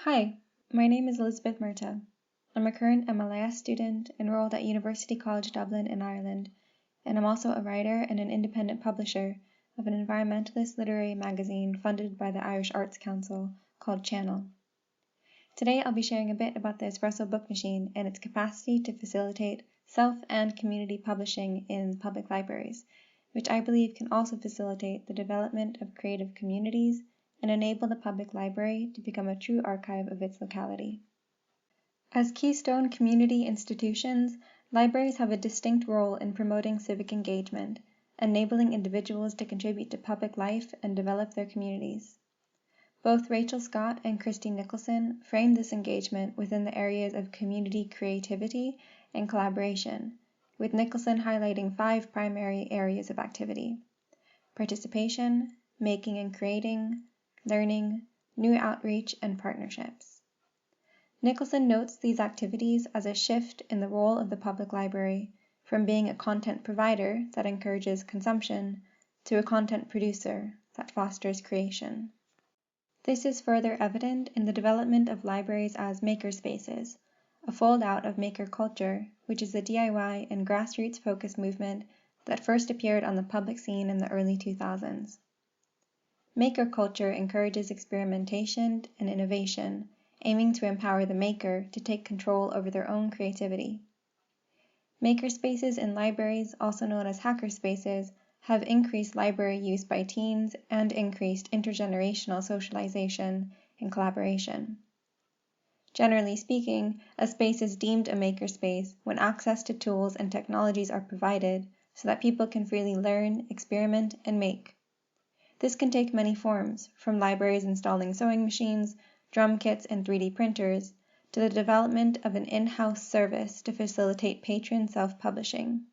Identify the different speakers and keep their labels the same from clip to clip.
Speaker 1: Hi, my name is Elizabeth Murtough. I'm a current MLIS student enrolled at University College Dublin in Ireland, and I'm also a writer and an independent publisher of an environmentalist literary magazine funded by the Irish Arts Council called Channel. Today I'll be sharing a bit about the Espresso Book Machine and its capacity to facilitate self and community publishing in public libraries, which I believe can also facilitate the development of creative communities and enable the public library to become a true archive of its locality. As keystone community institutions, libraries have a distinct role in promoting civic engagement, enabling individuals to contribute to public life and develop their communities. Both Rachel Scott and Christine Nicholson framed this engagement within the areas of community creativity and collaboration, with Nicholson highlighting 5 primary areas of activity: participation, making and creating, learning, new outreach, and partnerships. Nicholson notes these activities as a shift in the role of the public library from being a content provider that encourages consumption to a content producer that fosters creation. This is further evident in the development of libraries as makerspaces, a fold-out of maker culture, which is a DIY and grassroots-focused movement that first appeared on the public scene in the early 2000s. Maker culture encourages experimentation and innovation, aiming to empower the maker to take control over their own creativity. Makerspaces in libraries, also known as hackerspaces, have increased library use by teens and increased intergenerational socialization and collaboration. Generally speaking, a space is deemed a makerspace when access to tools and technologies are provided so that people can freely learn, experiment, and make. This can take many forms, from libraries installing sewing machines, drum kits, and 3D printers, to the development of an in-house service to facilitate patron self-publishing.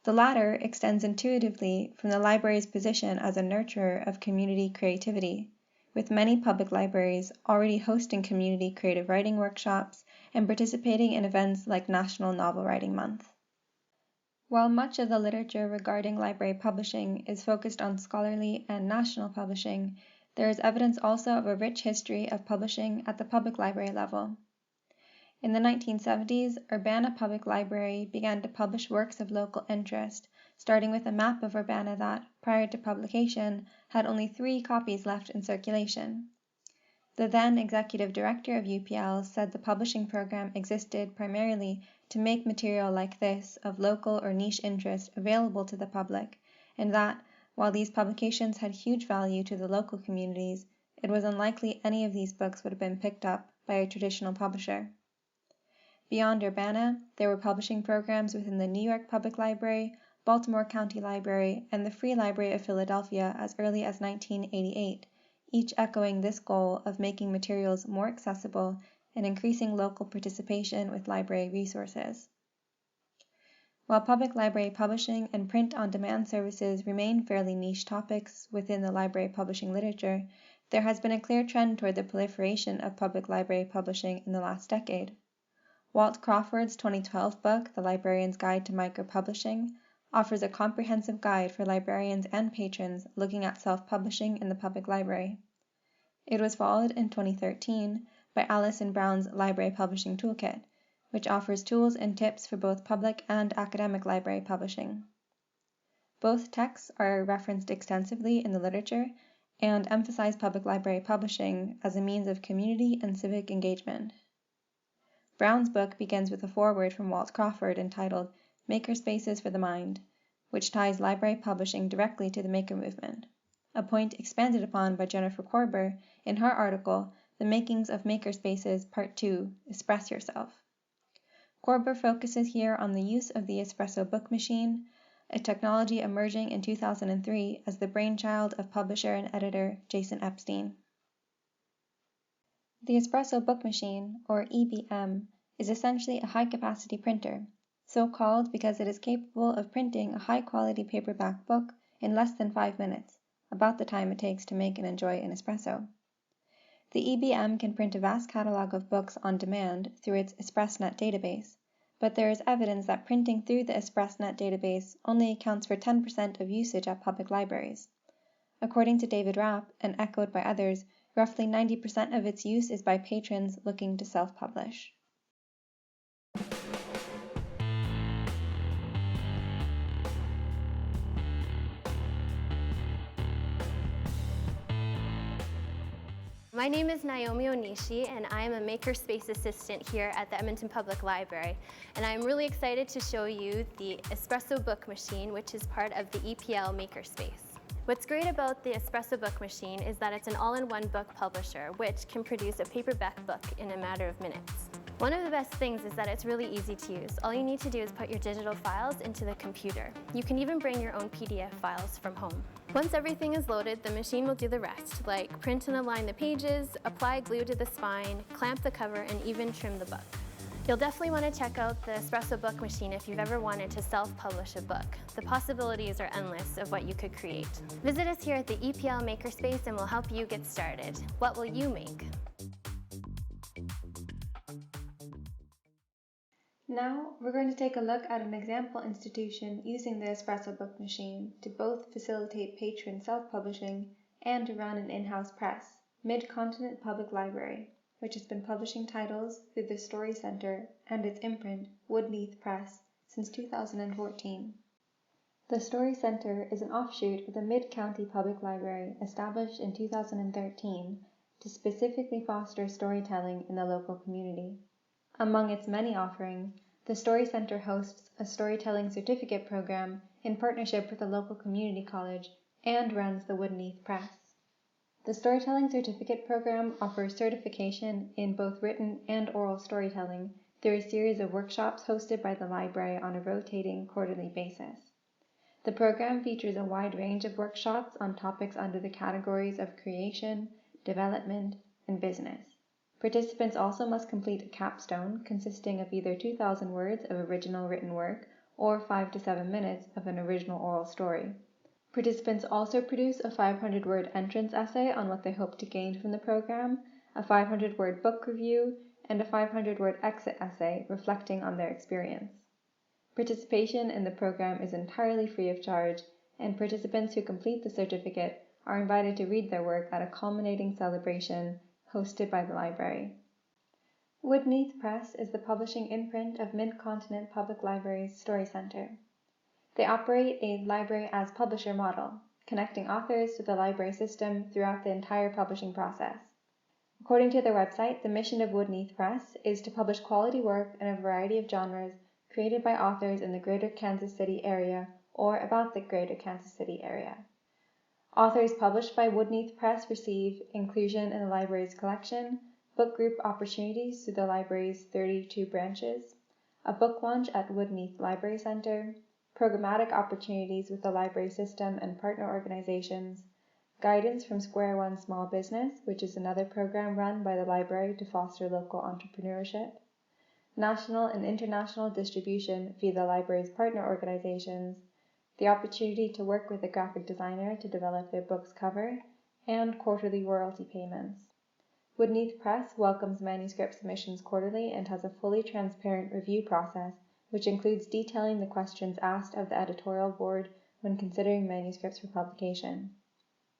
Speaker 1: The latter extends intuitively from the library's position as a nurturer of community creativity, with many public libraries already hosting community creative writing workshops and participating in events like National Novel Writing Month. While much of the literature regarding library publishing is focused on scholarly and national publishing, there is evidence also of a rich history of publishing at the public library level. In the 1970s, Urbana Public Library began to publish works of local interest, starting with a map of Urbana that, prior to publication, had only 3 copies left in circulation. The then executive director of UPL said the publishing program existed primarily to make material like this of local or niche interest available to the public, and that, while these publications had huge value to the local communities, it was unlikely any of these books would have been picked up by a traditional publisher. Beyond Urbana, there were publishing programs within the New York Public Library, Baltimore County Library, and the Free Library of Philadelphia as early as 1988, each echoing this goal of making materials more accessible and increasing local participation with library resources. While public library publishing and print-on-demand services remain fairly niche topics within the library publishing literature, there has been a clear trend toward the proliferation of public library publishing in the last decade. Walt Crawford's 2012 book, The Librarian's Guide to Micro-Publishing, offers a comprehensive guide for librarians and patrons looking at self-publishing in the public library. It was followed in 2013 by Alison Brown's Library Publishing Toolkit, which offers tools and tips for both public and academic library publishing. Both texts are referenced extensively in the literature and emphasize public library publishing as a means of community and civic engagement. Brown's book begins with a foreword from Walt Crawford entitled Makerspaces for the Mind, which ties library publishing directly to the maker movement, a point expanded upon by Jennifer Korber in her article The Makings of Makerspaces Part 2, Express Yourself. Korber focuses here on the use of the Espresso Book Machine, a technology emerging in 2003 as the brainchild of publisher and editor Jason Epstein. The Espresso Book Machine, or EBM, is essentially a high-capacity printer, so called because it is capable of printing a high-quality paperback book in less than 5 minutes, about the time it takes to make and enjoy an espresso. The EBM can print a vast catalog of books on demand through its ExpressNet database, but there is evidence that printing through the ExpressNet database only accounts for 10% of usage at public libraries. According to David Rapp, and echoed by others, Roughly 90% of its use is by patrons looking to self-publish.
Speaker 2: My name is Naomi Onishi, and I am a Makerspace assistant here at the Edmonton Public Library. And I'm really excited to show you the Espresso Book Machine, which is part of the EPL Makerspace. What's great about the Espresso Book Machine is that it's an all-in-one book publisher, which can produce a paperback book in a matter of minutes. One of the best things is that it's really easy to use. All you need to do is put your digital files into the computer. You can even bring your own PDF files from home. Once everything is loaded, the machine will do the rest, like print and align the pages, apply glue to the spine, clamp the cover, and even trim the book. You'll definitely want to check out the Espresso Book Machine if you've ever wanted to self-publish a book. The possibilities are endless of what you could create. Visit us here at the EPL Makerspace and we'll help you get started. What will you make?
Speaker 1: Now, we're going to take a look at an example institution using the Espresso Book Machine to both facilitate patron self-publishing and to run an in-house press, Midcontinent Public Library, which has been publishing titles through the Story Centre and its imprint, Neath Press, since 2014. The Story Centre is an offshoot of the Mid-County Public Library established in 2013 to specifically foster storytelling in the local community. Among its many offerings, the Story Centre hosts a storytelling certificate program in partnership with a local community college and runs the Neath Press. The Storytelling Certificate program offers certification in both written and oral storytelling through a series of workshops hosted by the library on a rotating quarterly basis. The program features a wide range of workshops on topics under the categories of creation, development, and business. Participants also must complete a capstone consisting of either 2,000 words of original written work or 5 to 7 minutes of an original oral story. Participants also produce a 500-word entrance essay on what they hope to gain from the program, a 500-word book review, and a 500-word exit essay reflecting on their experience. Participation in the program is entirely free of charge, and participants who complete the certificate are invited to read their work at a culminating celebration hosted by the library. Neath Press is the publishing imprint of Midcontinent Public Library's Story Centre. They operate a library as publisher model, connecting authors to the library system throughout the entire publishing process. According to their website, the mission of Neath Press is to publish quality work in a variety of genres created by authors in the Greater Kansas City area or about the Greater Kansas City area. Authors published by Neath Press receive inclusion in the library's collection, book group opportunities through the library's 32 branches, a book launch at Neath Library Centre, programmatic opportunities with the library system and partner organizations, guidance from Square One Small Business, which is another program run by the library to foster local entrepreneurship, national and international distribution via the library's partner organizations, the opportunity to work with a graphic designer to develop their book's cover, and quarterly royalty payments. Neath Press welcomes manuscript submissions quarterly and has a fully transparent review process, which includes detailing the questions asked of the editorial board when considering manuscripts for publication.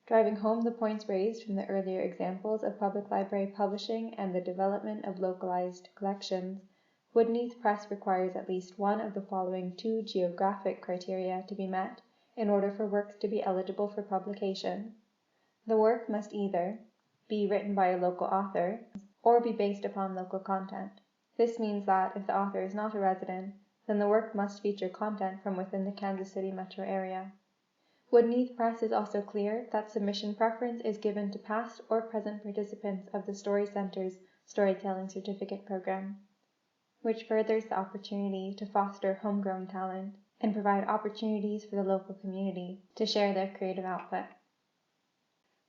Speaker 1: Driving home the points raised from the earlier examples of public library publishing and the development of localized collections, Neath Press requires at least one of the following 2 geographic criteria to be met in order for works to be eligible for publication. The work must either be written by a local author or be based upon local content. This means that if the author is not a resident, then the work must feature content from within the Kansas City metro area. Neath Press is also clear that submission preference is given to past or present participants of the Story Centre's Storytelling Certificate program, which furthers the opportunity to foster homegrown talent and provide opportunities for the local community to share their creative output.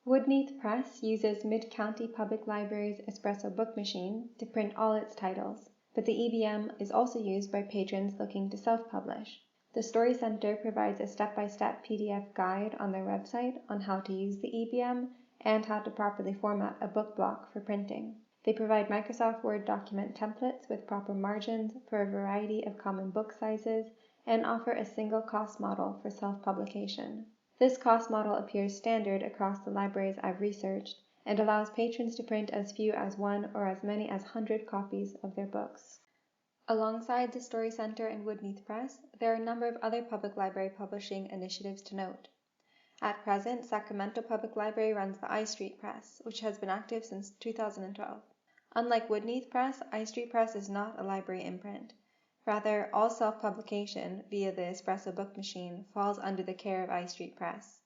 Speaker 1: Neath Press uses Mid-County Public Library's Espresso Book Machine to print all its titles, but the EBM is also used by patrons looking to self-publish. The Story Centre provides a step-by-step PDF guide on their website on how to use the EBM and how to properly format a book block for printing. They provide Microsoft Word document templates with proper margins for a variety of common book sizes and offer a single cost model for self-publication. This cost model appears standard across the libraries I've researched and allows patrons to print as few as 1 or as many as 100 copies of their books. Alongside the Story Center and Neath Press, there are a number of other public library publishing initiatives to note. At present, Sacramento Public Library runs the I Street Press, which has been active since 2012. Unlike Neath Press, I Street Press is not a library imprint. Rather, all self-publication via the Espresso Book Machine falls under the care of I Street Press.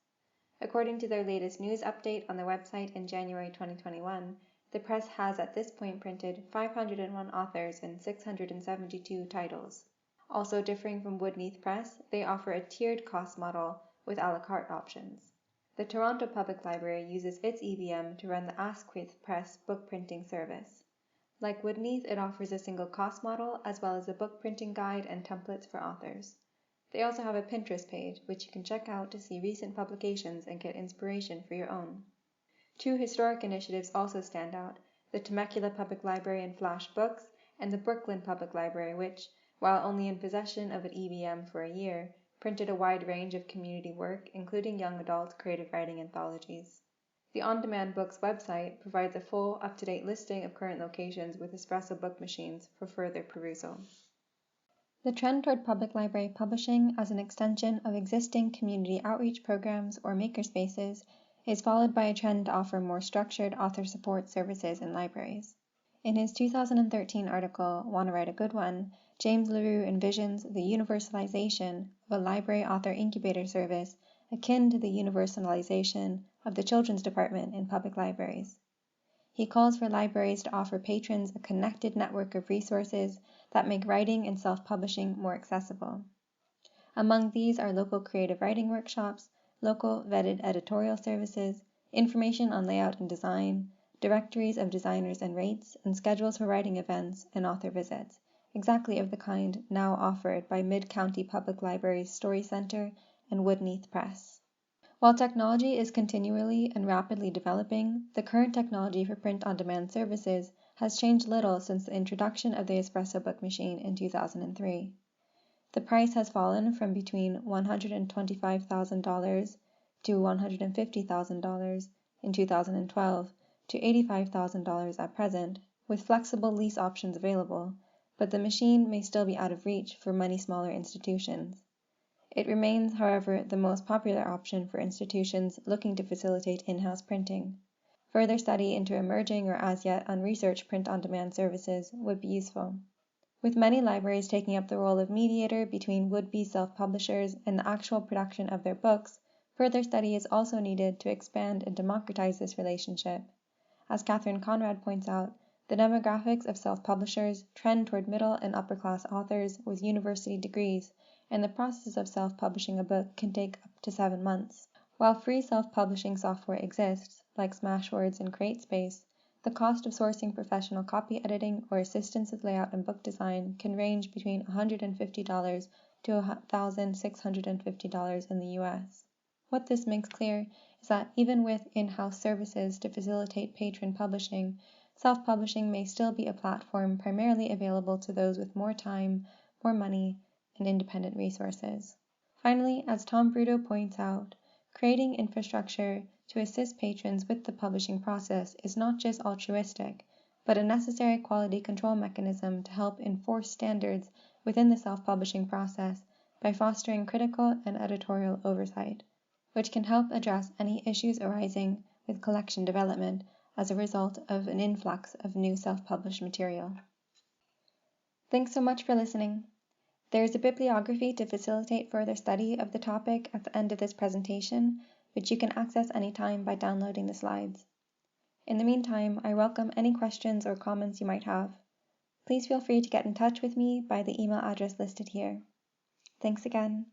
Speaker 1: According to their latest news update on their website in January 2021, the press has at this point printed 501 authors and 672 titles. Also differing from Neath Press, they offer a tiered cost model with a la carte options. The Toronto Public Library uses its EBM to run the Asquith Press book printing service. Like Neath, it offers a single cost model as well as a book printing guide and templates for authors. They also have a Pinterest page, which you can check out to see recent publications and get inspiration for your own. Two historic initiatives also stand out, the Temecula Public Library and Flash Books, and the Brooklyn Public Library, which, while only in possession of an EBM for a year, printed a wide range of community work, including young adult creative writing anthologies. The On Demand Books website provides a full, up-to-date listing of current locations with Espresso Book Machines for further perusal. The trend toward public library publishing as an extension of existing community outreach programs or makerspaces is followed by a trend to offer more structured author support services in libraries. In his 2013 article, Wanna Write a Good One?, James LaRue envisions the universalization of a library author incubator service akin to the universalization of the children's department in public libraries. He calls for libraries to offer patrons a connected network of resources that make writing and self-publishing more accessible. Among these are local creative writing workshops, local vetted editorial services, information on layout and design, directories of designers and rates, and schedules for writing events and author visits, exactly of the kind now offered by Mid-County Public Library's Story Center and Neath Press. While technology is continually and rapidly developing, the current technology for print-on-demand services has changed little since the introduction of the Espresso Book Machine in 2003. The price has fallen from between $125,000 to $150,000 in 2012 to $85,000 at present, with flexible lease options available, but the machine may still be out of reach for many smaller institutions. It remains, however, the most popular option for institutions looking to facilitate in-house printing. Further study into emerging or as yet unresearched print-on-demand services would be useful. With many libraries taking up the role of mediator between would-be self-publishers and the actual production of their books, further study is also needed to expand and democratize this relationship. As Catherine Conrad points out, the demographics of self-publishers trend toward middle and upper-class authors with university degrees, and the process of self-publishing a book can take up to 7 months. While free self-publishing software exists, like Smashwords and CreateSpace, the cost of sourcing professional copy editing or assistance with layout and book design can range between $150 to $1,650 in the US. What this makes clear is that even with in-house services to facilitate patron publishing, self-publishing may still be a platform primarily available to those with more time, more money, and independent resources. Finally, as Tom Brutto points out, creating infrastructure to assist patrons with the publishing process is not just altruistic, but a necessary quality control mechanism to help enforce standards within the self-publishing process by fostering critical and editorial oversight, which can help address any issues arising with collection development as a result of an influx of new self-published material. Thanks so much for listening. There is a bibliography to facilitate further study of the topic at the end of this presentation, which you can access anytime by downloading the slides. In the meantime, I welcome any questions or comments you might have. Please feel free to get in touch with me by the email address listed here. Thanks again.